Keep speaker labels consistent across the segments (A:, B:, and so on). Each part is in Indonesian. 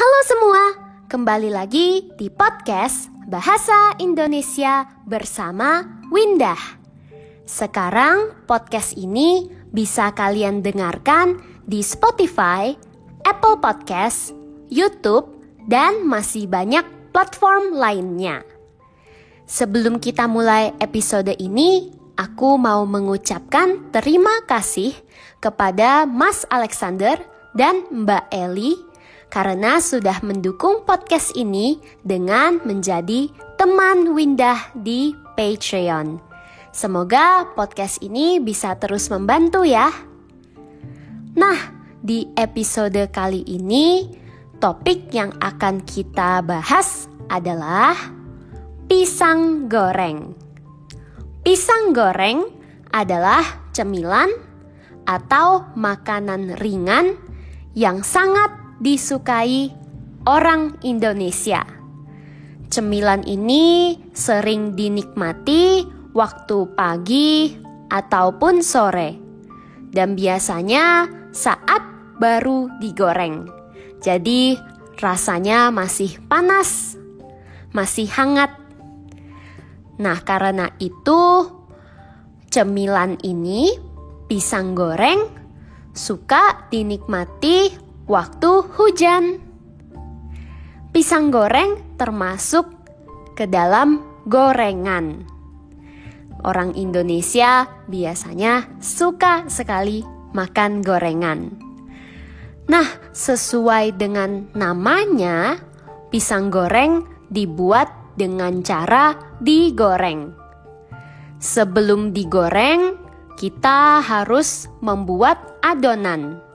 A: Halo semua, kembali lagi di podcast Bahasa Indonesia bersama Windah. Sekarang podcast ini bisa kalian dengarkan di Spotify, Apple Podcast, YouTube, dan masih banyak platform lainnya. Sebelum kita mulai episode ini, aku mau mengucapkan terima kasih kepada Mas Alexander dan Mbak Eli karena sudah mendukung podcast ini dengan menjadi teman Windah di Patreon. Semoga podcast ini bisa terus membantu ya. Nah, di episode kali ini, topik yang akan kita bahas adalah pisang goreng. Pisang goreng adalah cemilan atau makanan ringan yang sangat disukai orang Indonesia. Cemilan ini sering dinikmati waktu pagi ataupun sore, dan biasanya saat baru digoreng. Jadi rasanya masih panas, masih hangat. Nah, karena itu cemilan ini, pisang goreng, suka dinikmati waktu hujan. Pisang goreng termasuk ke dalam gorengan. Orang Indonesia biasanya suka sekali makan gorengan. Nah, sesuai dengan namanya, pisang goreng dibuat dengan cara digoreng. Sebelum digoreng, kita harus membuat adonan.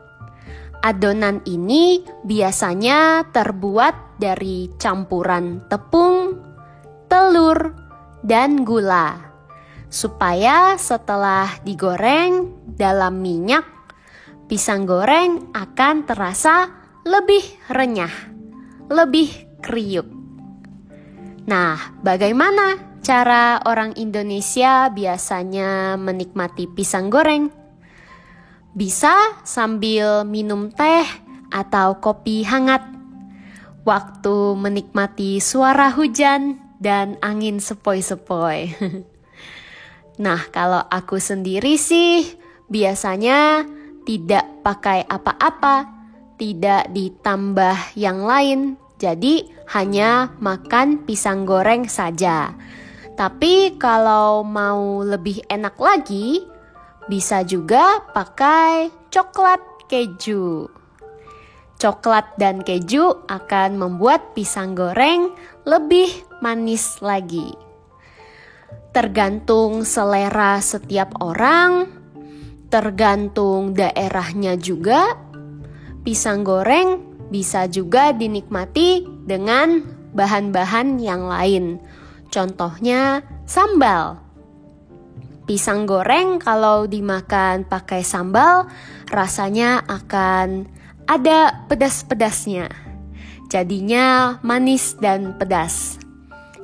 A: Adonan ini biasanya terbuat dari campuran tepung, telur, dan gula. Supaya setelah digoreng dalam minyak, pisang goreng akan terasa lebih renyah, lebih kriuk. Nah, bagaimana cara orang Indonesia biasanya menikmati pisang goreng? Bisa sambil minum teh atau kopi hangat, waktu menikmati suara hujan dan angin sepoi-sepoi. Nah, kalau aku sendiri sih biasanya tidak pakai apa-apa, tidak ditambah yang lain. Jadi hanya makan pisang goreng saja. Tapi kalau mau lebih enak lagi, bisa juga pakai coklat keju. Coklat dan keju akan membuat pisang goreng lebih manis lagi. Tergantung selera setiap orang, tergantung daerahnya juga, pisang goreng bisa juga dinikmati dengan bahan-bahan yang lain. Contohnya sambal. Pisang goreng kalau dimakan pakai sambal, rasanya akan ada pedas-pedasnya. Jadinya manis dan pedas.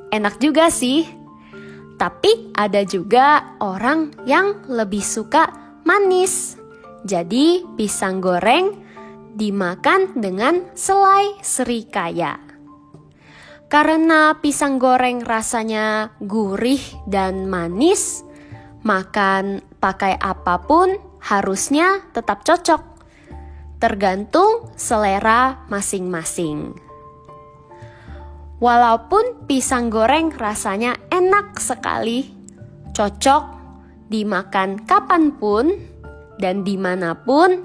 A: Enak juga sih. Tapi ada juga orang yang lebih suka manis. Jadi pisang goreng dimakan dengan selai serikaya. Karena pisang goreng rasanya gurih dan manis, makan pakai apapun harusnya tetap cocok, tergantung selera masing-masing. Walaupun pisang goreng rasanya enak sekali, cocok dimakan kapanpun dan dimanapun,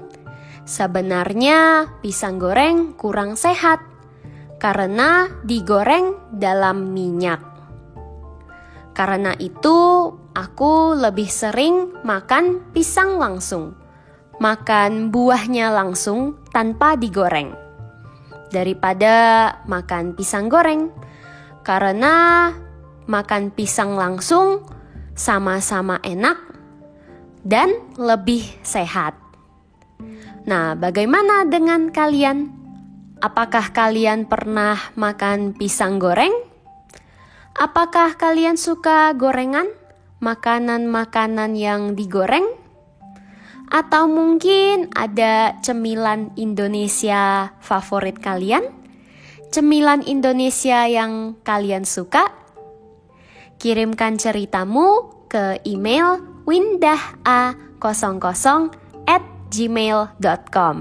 A: sebenarnya pisang goreng kurang sehat karena digoreng dalam minyak. Karena itu, aku lebih sering makan pisang langsung, makan buahnya langsung tanpa digoreng, daripada makan pisang goreng. Karena makan pisang langsung sama-sama enak dan lebih sehat. Nah, bagaimana dengan kalian? Apakah kalian pernah makan pisang goreng? Apakah kalian suka gorengan? Makanan-makanan yang digoreng? Atau mungkin ada cemilan Indonesia favorit kalian cemilan Indonesia yang kalian suka? Kirimkan ceritamu ke email windah@gmail.com.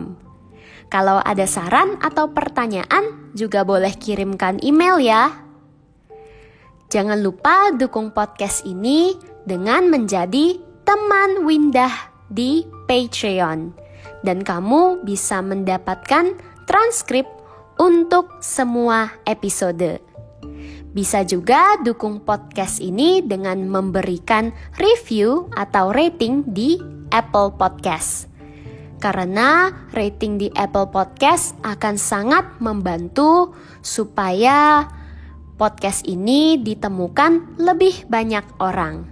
A: Kalau ada saran atau pertanyaan, juga boleh kirimkan email ya. Jangan lupa dukung podcast ini dengan menjadi teman Windah di Patreon. Dan kamu bisa mendapatkan transkrip untuk semua episode. Bisa juga dukung podcast ini dengan memberikan review atau rating di Apple Podcast. Karena rating di Apple Podcast akan sangat membantu supaya podcast ini ditemukan lebih banyak orang.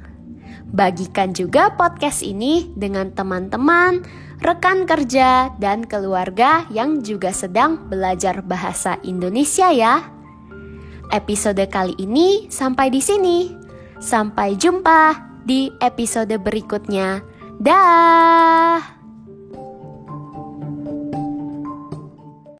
A: Bagikan juga podcast ini dengan teman-teman, rekan kerja, dan keluarga yang juga sedang belajar bahasa Indonesia ya. Episode kali ini sampai di sini. Sampai jumpa di episode berikutnya. Dah.